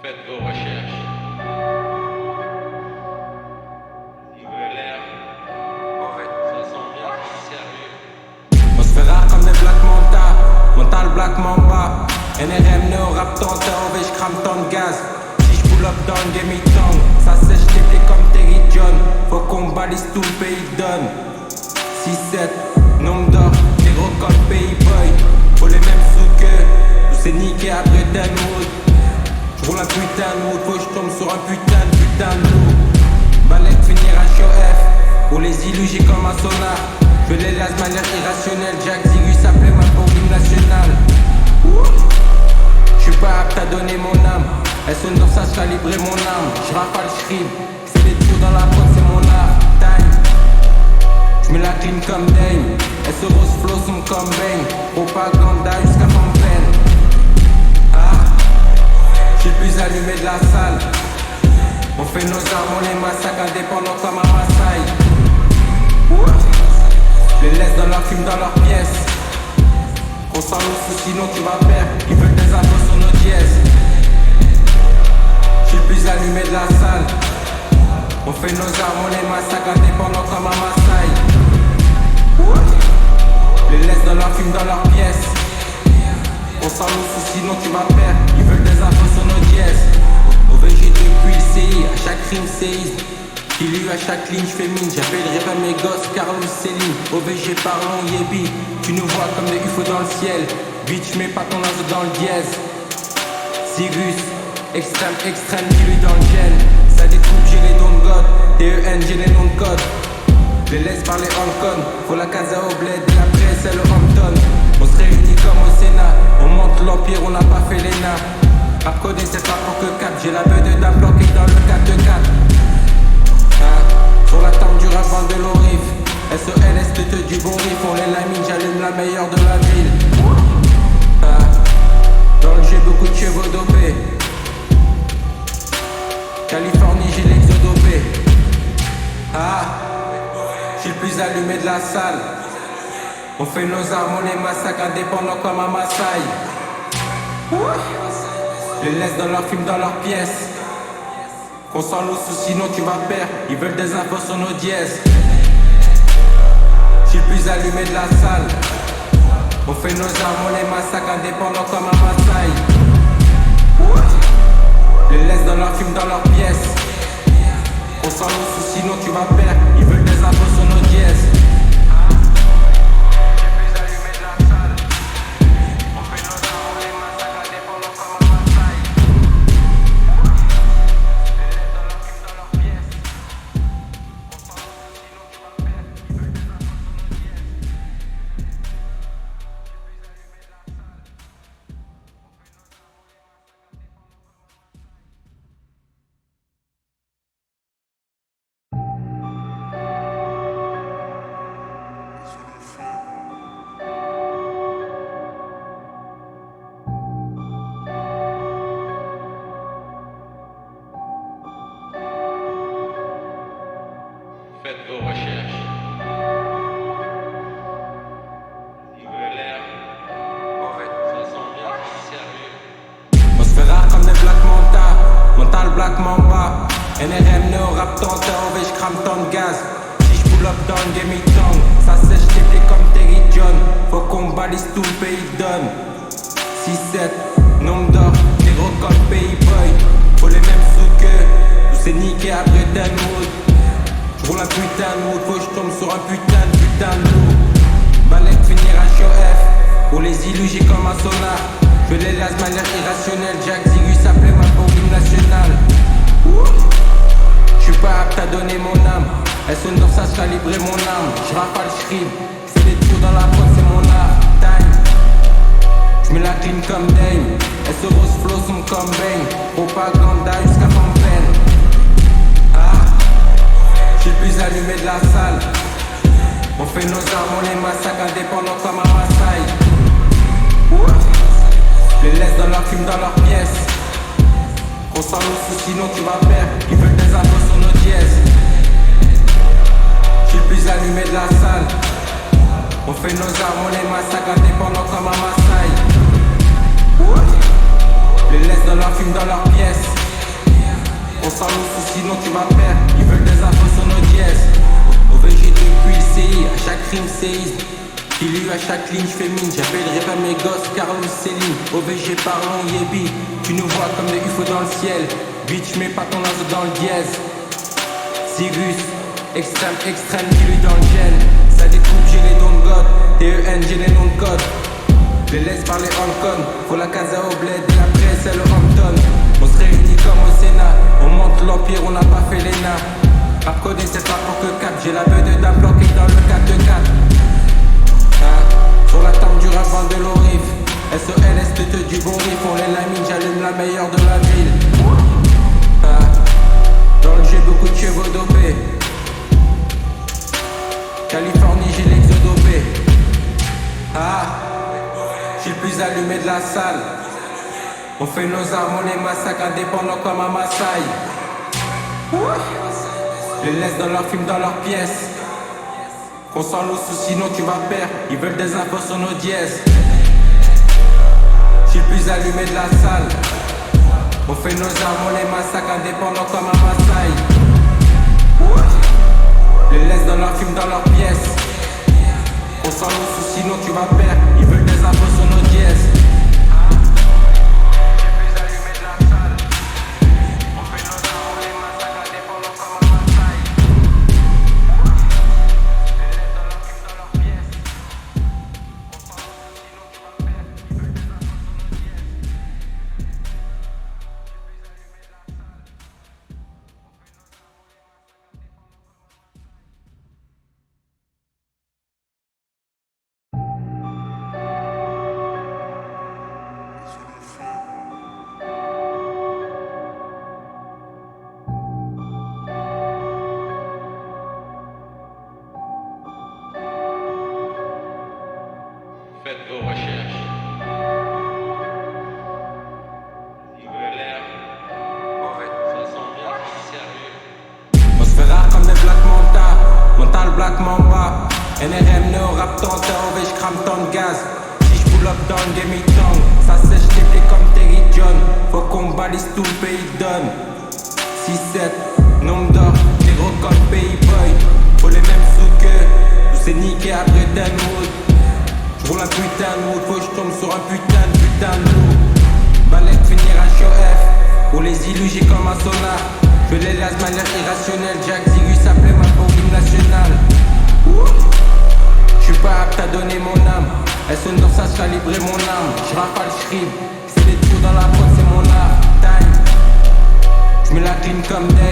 Faites vos recherches. Vous avez l'air mauvais. Ça sent bien sérieux. On se fait rare comme des Black Manta, mental Black Mamba. NRM Neo rap tente, OV j'crame tant de gaz. Si j'pull up dans le game it tongue, ça sèche l'été comme Terry John. Faut qu'on balise tout le pays donne. 6-7, nombre d'or, les gros comme Pays Boy. Faut les mêmes sous que tout c'est niqué après Denwood. J'roule un putain de wood, faut que j'tombe sur un putain de loup. Balek finira show F, pour les illuger comme un sonar. Je les laisse de manière irrationnelle, Jack Zigu s'appelait ma pour l'hymne national. J'suis pas apte à donner mon âme, elles sont dans ça, j'calibrer mon âme. J'rafale, j'rime, j'fais des tours dans la pote, c'est mon art. Time, j'mets la clim comme Dame, elles se rose flow sont comme Bang. Propaganda jusqu'à Fontaine. J'suis le plus allumé de la salle. On fait nos armes, on les massacre indépendants comme un Maasai. Les laisse dans leur film, dans leur pièce. On s'en nous sinon tu vas perdre. Ils veulent des infos sur nos dièses. J'suis le plus allumé de la salle. On fait nos armes, on les massacre indépendants comme un Maasai. Les laisse dans leur film, dans leur pièce. On s'en nous sinon tu vas perdre. Ils veulent des infos sur nos dièses. OVG depuis le CI, à chaque rime séisme. Il à chaque ligne j'fais mine, j'appellerai pas mes gosses Carlos Céline. OVG parlons Yébi, tu nous vois comme des UFO dans le ciel. Bitch mets pas ton nazo dans le dièse. Sigus, extrême, dis-lui dans le gène. Ça découpe, j'ai les noms de God. TEN, j'ai les noms de code. Les laisse parler Hong Kong. Faut la casa au bled, et après c'est le Hampton. On se réunit comme au Sénat. On monte l'empire, on n'a pas fait l'ENA. Rap codé c'est pas pour que cap. J'ai la beuh de dame bloquée dans le 4-4. Sur la table du rap de l'orif. SOL, STT du bon riff. On les lamine, j'allume la meilleure de la ville. Dans le jeu beaucoup de chevaux dopés. Californie j'ai l'exodopé. J'suis le plus allumé de la salle. On fait nos armes, on les massacre indépendants comme un Maasai. Les laisse dans leur film, dans leur pièce. Qu'on s'en nous sinon tu vas perdre. Ils veulent des infos sur nos dièses. J'suis le plus allumé de la salle. On fait nos armes, on les massacre indépendants comme un Maasai. Les laisse dans leur film, dans leur pièce. Qu'on s'en nous sinon tu vas perdre. Ils veulent des infos sur nos dièses. Faites vos recherches. Vous avez l'air mauvais. Ça sent bien sérieux. On se fait rare comme des Black Manta, mental Black Mamba. NRM Neo rap tente, OV j'crame tant de gaz. Si j'pull up dans le game it tongue, ça sèche l'été comme Terry John. Faut qu'on balise tout le pays donne. 6-7, nombre d'or, les gros comme Pays Boy. Faut les mêmes sous que tout c'est niqué après Denwood. J'roule un putain de wood, faut que j'tombe sur un putain de loup. Balek finira show F, pour les illuger comme un sonar. Je les laisse de manière irrationnelle, Jack Zigu s'appelait ma pour l'hymne national. J'suis pas apte à donner mon âme, elles sont dans ça, j'calibrer mon âme. J'rafale, j'rime, j'fais des tours dans la pote, c'est mon art. Time, j'mets la clim comme Dame, elles se rose flow sont comme Bang. Propaganda jusqu'à Fontaine. J'suis le plus allumé de la salle. On fait nos armes, on les massacre indépendants comme un Maasai. Les laisse dans leur film, dans leur pièce. Qu'on s'en nous sinon tu vas perdre. Ils veulent des infos sur nos dièses. J'suis le plus allumé de la salle. On fait nos armes, on les massacre indépendants comme un Maasai. Les Les laisse dans leur film, dans leur pièce. On s'en ouf sinon tu vas perdre. Ils veulent des infos sur nos dièses. OVG depuis le CI, à chaque rime séisme. Il lui à chaque ligne fémine, j'appellerai pas mes gosses Carlos Céline. OVG parlons Yébi, tu nous vois comme des UFO dans le ciel. Bitch mets pas ton lazo dans le dièse. Sigus, extrême, extrême, dis-lui dans le gène. Ça découpe, j'ai les dons de God. TEN, j'ai les noms de code. Les laisse parler Hong Kong. Faut la casa au bled et après c'est le Hampton. On se réunit comme au Sénat. On monte l'empire, on n'a pas fait l'ENA. Rap codé c'est pas pour que 4. J'ai la beuh de dame bloquée dans le 4-4. Sur la table du rap, vend de l'orif. SOLS te du bon riff. On les lamine, j'allume la meilleure de la ville. Dans le jeu, beaucoup de chevaux dopés. Californie, j'ai l'exodopé. J'suis le plus allumé de la salle. On fait nos armes, on les massacre indépendants comme un Maasai. Les laisse dans leur film, dans leur pièce. Qu'on s'en lousse sinon tu vas perdre. Ils veulent des infos sur nos dièses. J'suis le plus allumé de la salle. On fait nos armes, on les massacre indépendants comme un Maasai. Les laisse dans leur film, dans leur pièce. Qu'on s'en lousse sinon tu vas perdre. Ils veulent des infos sur nos dièses. Faites vos recherches. Nouvel air. Mauvais. Ça sent bien sérieux. On se fait rare comme des Black Manta. Mental Black Mamba. NRM Neo Rap Tanta. OV j'crame tant de gaz. Si j'pull up dans le game it tongue. Ça sèche TP comme Terry John. Faut qu'on balise tout le pays donne. 6-7, nombre d'or, les gros comme Pays Boy. Faut les mêmes sous que nous c'est niqué après Denwood. J'roule un putain de mood, faut que j'tombe sur un putain de loup. Balette finir un show F. Pour les illuger comme un sonar. Je les laisse de manière irrationnelle. Jack Zigu s'appelait ma pour l'hymne national. J'suis pas apte à donner mon âme. Elle sonne dans ça, calibrer mon âme. J'rafale, j'rime. C'est des tours dans la pote, c'est mon art. Time. J'mets la clim comme Dave.